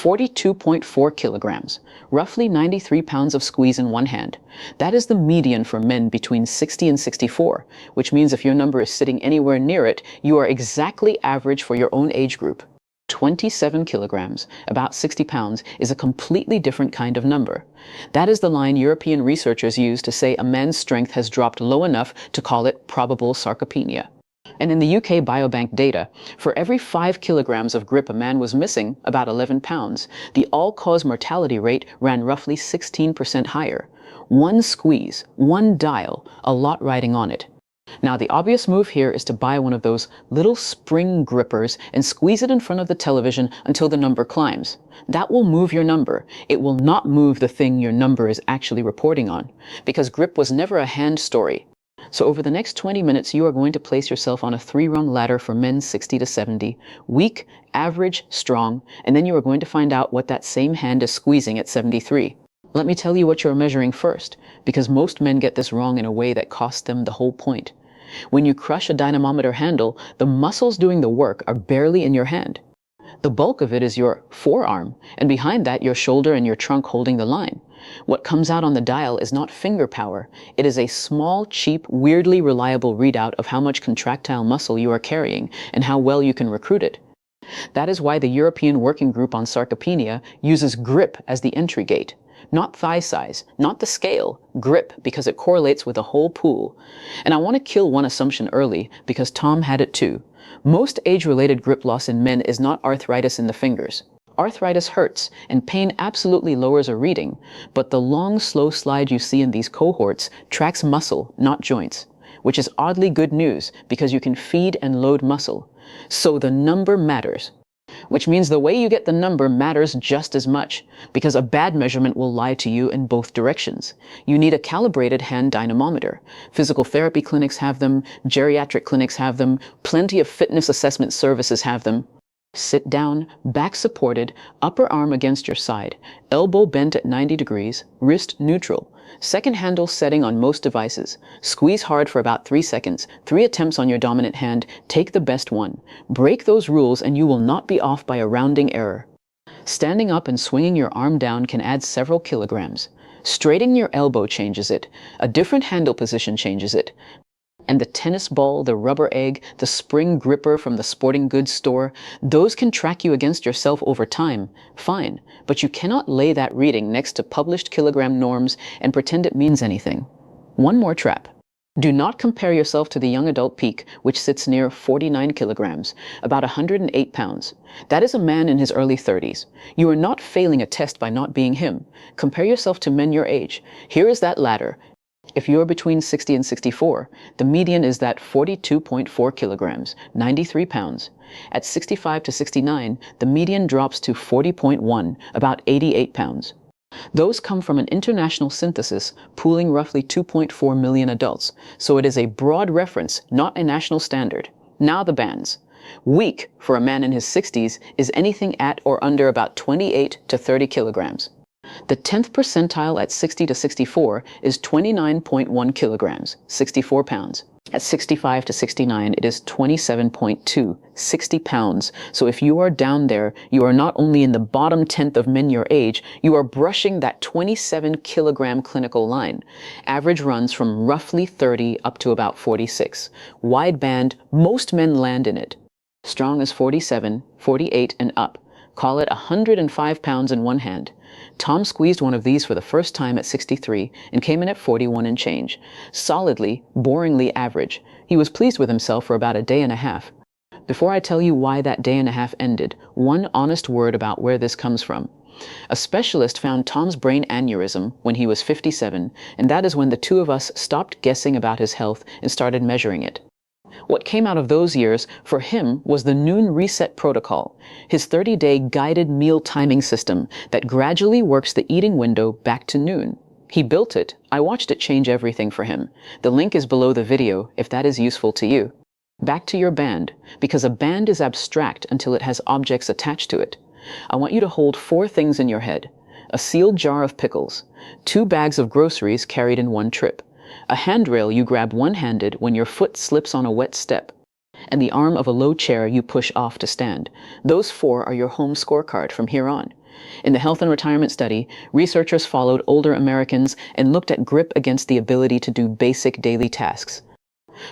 42.4 kilograms, roughly 93 pounds of squeeze in one hand. That is the median for men between 60 and 64, which means if your number is sitting anywhere near it, you are exactly average for your own age group. 27 kilograms, about 60 pounds, is a completely different kind of number. That is the line European researchers use to say a man's strength has dropped low enough to call it probable sarcopenia. And in the UK Biobank data, for every 5 kilograms of grip a man was missing, about 11 pounds, the all-cause mortality rate ran roughly 16% higher. One squeeze, one dial, a lot riding on it. Now, the obvious move here is to buy one of those little spring grippers and squeeze it in front of the television until the number climbs. That will move your number. It will not move the thing your number is actually reporting on, because grip was never a hand story. So over the next 20 minutes, you are going to place yourself on a 3-rung ladder for men 60 to 70, weak, average, strong, and then you are going to find out what that same hand is squeezing at 73. Let me tell you what you're measuring first, because most men get this wrong in a way that costs them the whole point. When you crush a dynamometer handle, the muscles doing the work are barely in your hand. The bulk of it is your forearm, and behind that your shoulder and your trunk holding the line. What comes out on the dial is not finger power. It is a small, cheap, weirdly reliable readout of how much contractile muscle you are carrying and how well you can recruit it. That is why the European Working Group on Sarcopenia uses grip as the entry gate. Not thigh size, not the scale, grip, because it correlates with the whole pool. And I want to kill one assumption early, because Tom had it too. Most age-related grip loss in men is not arthritis in the fingers. Arthritis hurts, and pain absolutely lowers a reading, but the long, slow slide you see in these cohorts tracks muscle, not joints, which is oddly good news, because you can feed and load muscle. So the number matters. Which means the way you get the number matters just as much, because a bad measurement will lie to you in both directions. You need a calibrated hand dynamometer. Physical therapy clinics have them, geriatric clinics have them, plenty of fitness assessment services have them. Sit down, back supported, upper arm against your side, elbow bent at 90 degrees, wrist neutral. Second handle setting on most devices. Squeeze hard for about 3 seconds. 3 attempts on your dominant hand. Take the best one. Break those rules and you will not be off by a rounding error. Standing up and swinging your arm down can add several kilograms. Straightening your elbow changes it. A different handle position changes it. And the tennis ball, the rubber egg, the spring gripper from the sporting goods store, those can track you against yourself over time, fine, but you cannot lay that reading next to published kilogram norms and pretend it means anything. One more trap. Do not compare yourself to the young adult peak, which sits near 49 kilograms, about 108 pounds. That is a man in his early 30s. You are not failing a test by not being him. Compare yourself to men your age. Here is that ladder. If you're between 60 and 64, the median is that 42.4 kilograms, 93 pounds. At 65 to 69, the median drops to 40.1, about 88 pounds. Those come from an international synthesis pooling roughly 2.4 million adults, so it is a broad reference, not a national standard. Now the bands. Weak, for a man in his 60s, is anything at or under about 28 to 30 kilograms. The 10th percentile at 60 to 64 is 29.1 kilograms, 64 pounds. At 65 to 69, it is 27.2, 60 pounds. So if you are down there, you are not only in the bottom 10th of men your age, you are brushing that 27 kilogram clinical line. Average runs from roughly 30 up to about 46. Wide band, most men land in it. Strong as 47, 48 and up. Call it 105 pounds in one hand. Tom squeezed one of these for the first time at 63 and came in at 41 and change. Solidly, boringly average. He was pleased with himself for about a day and a half. Before I tell you why that day and a half ended, one honest word about where this comes from. A specialist found Tom's brain aneurysm when he was 57, and that is when the two of us stopped guessing about his health and started measuring it. What came out of those years for him was the noon reset protocol, his 30-day guided meal timing system that gradually works the eating window back to noon. He built it. I watched it change everything for him. The link is below the video if that is useful to you. Back to your band, because a band is abstract until it has objects attached to it. I want you to hold 4 things in your head. A sealed jar of pickles, 2 bags of groceries carried in one trip, a handrail you grab one-handed when your foot slips on a wet step, and the arm of a low chair you push off to stand. Those 4 are your home scorecard from here on. In the health and retirement study, researchers followed older Americans and looked at grip against the ability to do basic daily tasks.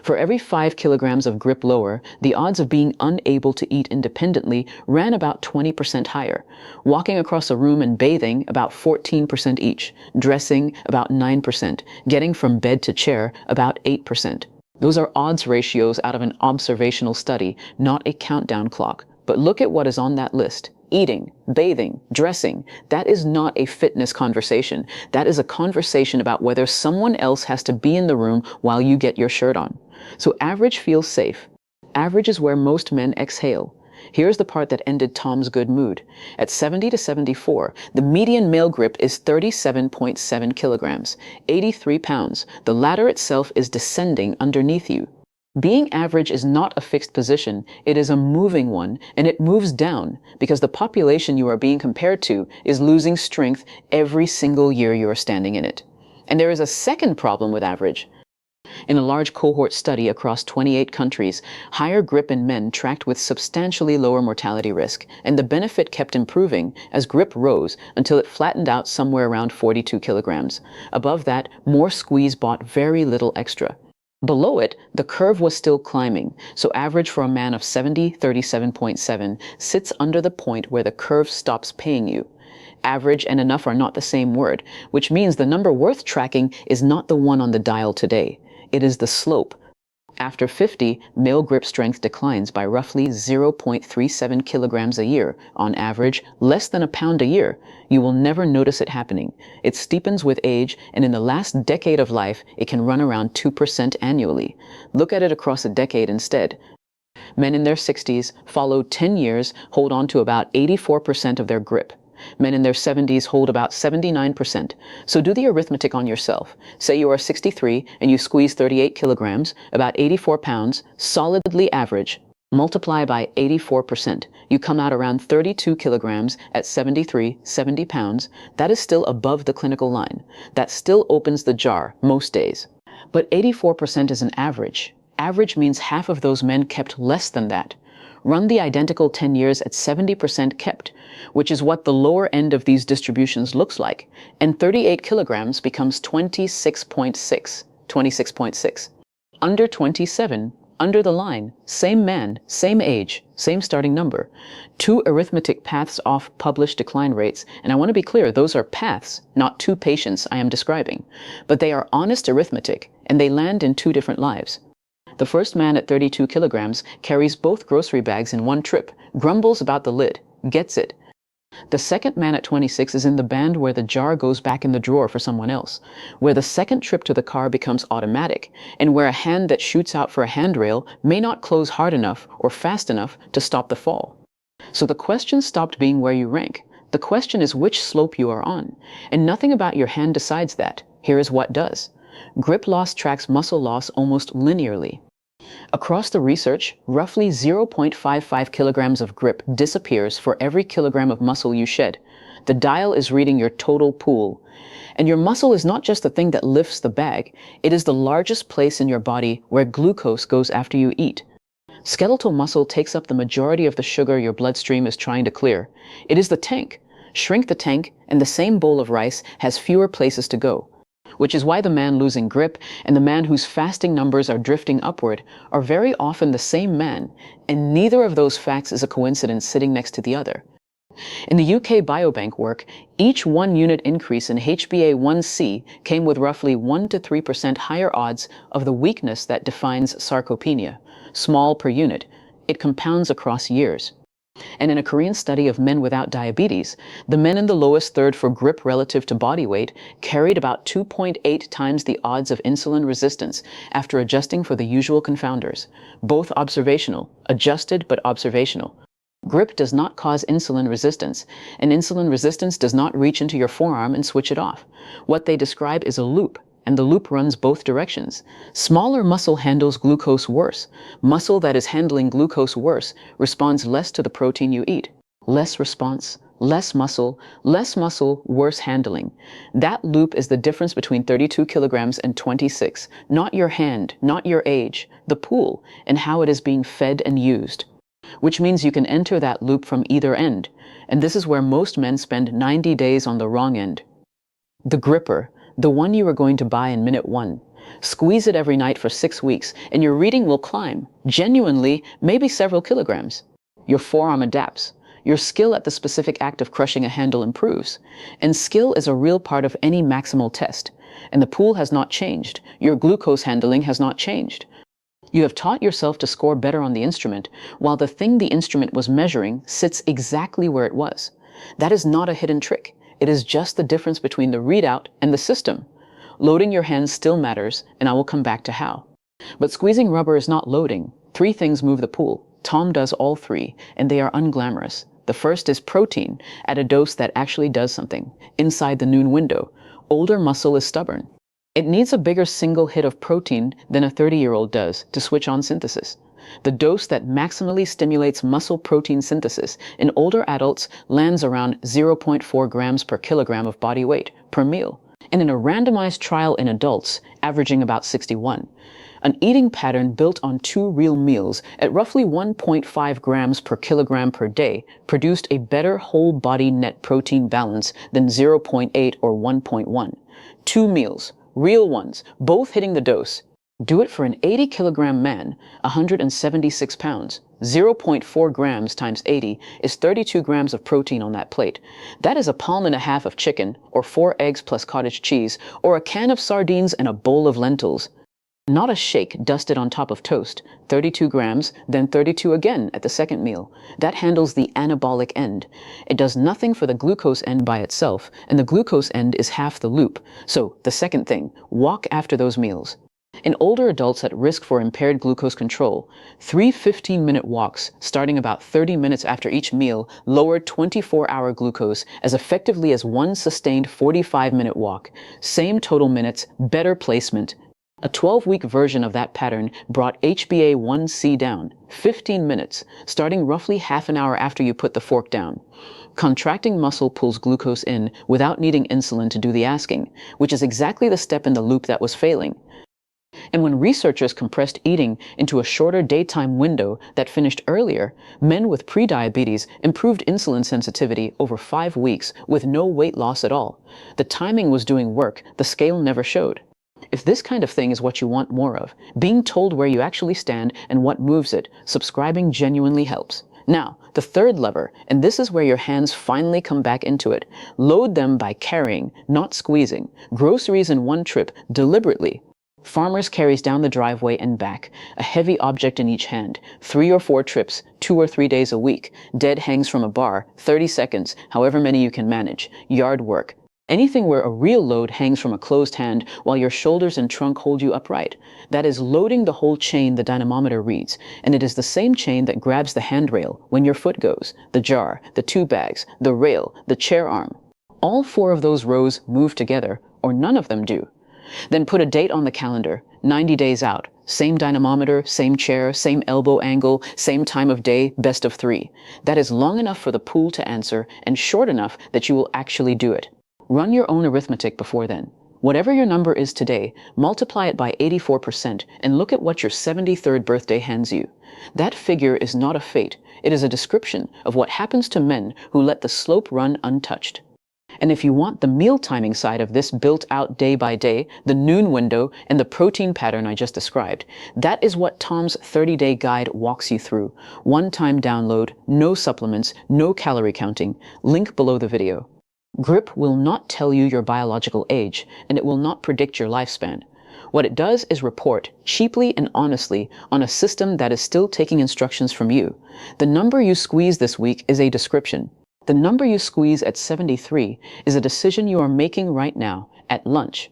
For every 5 kilograms of grip lower, the odds of being unable to eat independently ran about 20% higher, walking across a room and bathing about 14% each, dressing about 9%, getting from bed to chair about 8%. Those are odds ratios out of an observational study, not a countdown clock. But look at what is on that list. Eating, bathing, dressing. That is not a fitness conversation. That is a conversation about whether someone else has to be in the room while you get your shirt on. So average feels safe. Average is where most men exhale. Here's the part that ended Tom's good mood. At 70 to 74, the median male grip is 37.7 kilograms, 83 pounds. The ladder itself is descending underneath you. Being average is not a fixed position, it is a moving one, and it moves down because the population you are being compared to is losing strength every single year you are standing in it. And there is a second problem with average. In a large cohort study across 28 countries, higher grip in men tracked with substantially lower mortality risk, and the benefit kept improving as grip rose until it flattened out somewhere around 42 kilograms. Above that, more squeeze bought very little extra. Below it, the curve was still climbing, so average for a man of 70, 37.7 sits under the point where the curve stops paying you. Average and enough are not the same word, which means the number worth tracking is not the one on the dial today. It is the slope. After 50, male grip strength declines by roughly 0.37 kilograms a year, on average, less than a pound a year. You will never notice it happening. It steepens with age, and in the last decade of life, it can run around 2% annually. Look at it across a decade instead. Men in their 60s, followed 10 years, hold on to about 84% of their grip. Men in their 70s hold about 79%. So do the arithmetic on yourself. Say you are 63 and you squeeze 38 kilograms, about 84 pounds, solidly average. Multiply by 84%. You come out around 32 kilograms at 70 pounds. That is still above the clinical line. That still opens the jar most days. But 84% is an average. Average means half of those men kept less than that. Run the identical 10 years at 70% kept, which is what the lower end of these distributions looks like, and 38 kilograms becomes 26.6. 26.6. Under 27, under the line, same man, same age, same starting number. 2 arithmetic paths off published decline rates, and I want to be clear, those are paths, not 2 patients I am describing. But they are honest arithmetic, and they land in 2 different lives. The first man at 32 kilograms carries both grocery bags in one trip, grumbles about the lid, gets it. The second man at 26 is in the band where the jar goes back in the drawer for someone else, where the second trip to the car becomes automatic, and where a hand that shoots out for a handrail may not close hard enough or fast enough to stop the fall. So the question stopped being where you rank. The question is which slope you are on, and nothing about your hand decides that. Here is what does. Grip loss tracks muscle loss almost linearly. Across the research, roughly 0.55 kilograms of grip disappears for every kilogram of muscle you shed. The dial is reading your total pool. And your muscle is not just the thing that lifts the bag, it is the largest place in your body where glucose goes after you eat. Skeletal muscle takes up the majority of the sugar your bloodstream is trying to clear. It is the tank. Shrink the tank, and the same bowl of rice has fewer places to go. Which is why the man losing grip and the man whose fasting numbers are drifting upward are very often the same man, and neither of those facts is a coincidence sitting next to the other. In the UK Biobank work, each 1 unit increase in HbA1c came with roughly 1 to 3% higher odds of the weakness that defines sarcopenia, small per unit. It compounds across years. And in a Korean study of men without diabetes, the men in the lowest third for grip relative to body weight carried about 2.8 times the odds of insulin resistance after adjusting for the usual confounders. Both observational, adjusted but observational. Grip does not cause insulin resistance, and insulin resistance does not reach into your forearm and switch it off. What they describe is a loop, and the loop runs both directions. Smaller muscle handles glucose worse. Muscle that is handling glucose worse responds less to the protein you eat. Less response, less muscle, worse handling. That loop is the difference between 32 kilograms and 26, not your hand, not your age, the pool, and how it is being fed and used. Which means you can enter that loop from either end. and this is where most men spend 90 days on the wrong end. The gripper, the one you are going to buy in minute 1. Squeeze it every night for 6 weeks, and your reading will climb, genuinely, maybe several kilograms. Your forearm adapts. Your skill at the specific act of crushing a handle improves. And skill is a real part of any maximal test. And the pool has not changed. Your glucose handling has not changed. You have taught yourself to score better on the instrument, while the thing the instrument was measuring sits exactly where it was. That is not a hidden trick. It is just the difference between the readout and the system. Loading your hands still matters, and I will come back to how. But squeezing rubber is not loading. 3 things move the pool. Tom does all 3, and they are unglamorous. The first is protein, at a dose that actually does something, inside the noon window. Older muscle is stubborn. It needs a bigger single hit of protein than a 30-year-old does to switch on synthesis. The dose that maximally stimulates muscle protein synthesis in older adults lands around 0.4 grams per kilogram of body weight per meal, and in a randomized trial in adults, averaging about 61. An eating pattern built on 2 real meals at roughly 1.5 grams per kilogram per day produced a better whole body net protein balance than 0.8 or 1.1. 2 meals, real ones, both hitting the dose. Do it for an 80-kilogram man, 176 pounds. 0.4 grams times 80 is 32 grams of protein on that plate. That is a palm and a half of chicken, or 4 eggs plus cottage cheese, or a can of sardines and a bowl of lentils. Not a shake dusted on top of toast. 32 grams, then 32 again at the second meal. That handles the anabolic end. It does nothing for the glucose end by itself, and the glucose end is half the loop. So, the second thing, walk after those meals. In older adults at risk for impaired glucose control, 3 15-minute walks, starting about 30 minutes after each meal, lowered 24-hour glucose as effectively as one sustained 45-minute walk. Same total minutes, better placement. A 12-week version of that pattern brought HbA1c down, 15 minutes, starting roughly half an hour after you put the fork down. Contracting muscle pulls glucose in without needing insulin to do the asking, which is exactly the step in the loop that was failing. And when researchers compressed eating into a shorter daytime window that finished earlier, men with prediabetes improved insulin sensitivity over 5 weeks with no weight loss at all. The timing was doing work, the scale never showed. If this kind of thing is what you want more of, being told where you actually stand and what moves it, subscribing genuinely helps. Now, the third lever, and this is where your hands finally come back into it. Load them by carrying, not squeezing. Groceries in one trip, deliberately. Farmers carries down the driveway and back, a heavy object in each hand. 3 or 4 trips, 2 or 3 days a week. Dead hangs from a bar, 30 seconds, however many you can manage. Yard work. Anything where a real load hangs from a closed hand while your shoulders and trunk hold you upright. That is loading the whole chain the dynamometer reads, and it is the same chain that grabs the handrail when your foot goes, the jar, the 2 bags, the rail, the chair arm. All 4 of those rows move together, or none of them do. Then put a date on the calendar, 90 days out. Same dynamometer, same chair, same elbow angle, same time of day, best of 3. That is long enough for the pool to answer and short enough that you will actually do it. Run your own arithmetic before then. Whatever your number is today, multiply it by 84% and look at what your 73rd birthday hands you. That figure is not a fate. It is a description of what happens to men who let the slope run untouched. And if you want the meal timing side of this built out day by day, the noon window, and the protein pattern I just described, that is what Tom's 30-day guide walks you through. One-time download, no supplements, no calorie counting. Link below the video. GRIP will not tell you your biological age, and it will not predict your lifespan. What it does is report, cheaply and honestly, on a system that is still taking instructions from you. The number you squeeze this week is a description. The number you squeeze at 73 is a decision you are making right now, at lunch.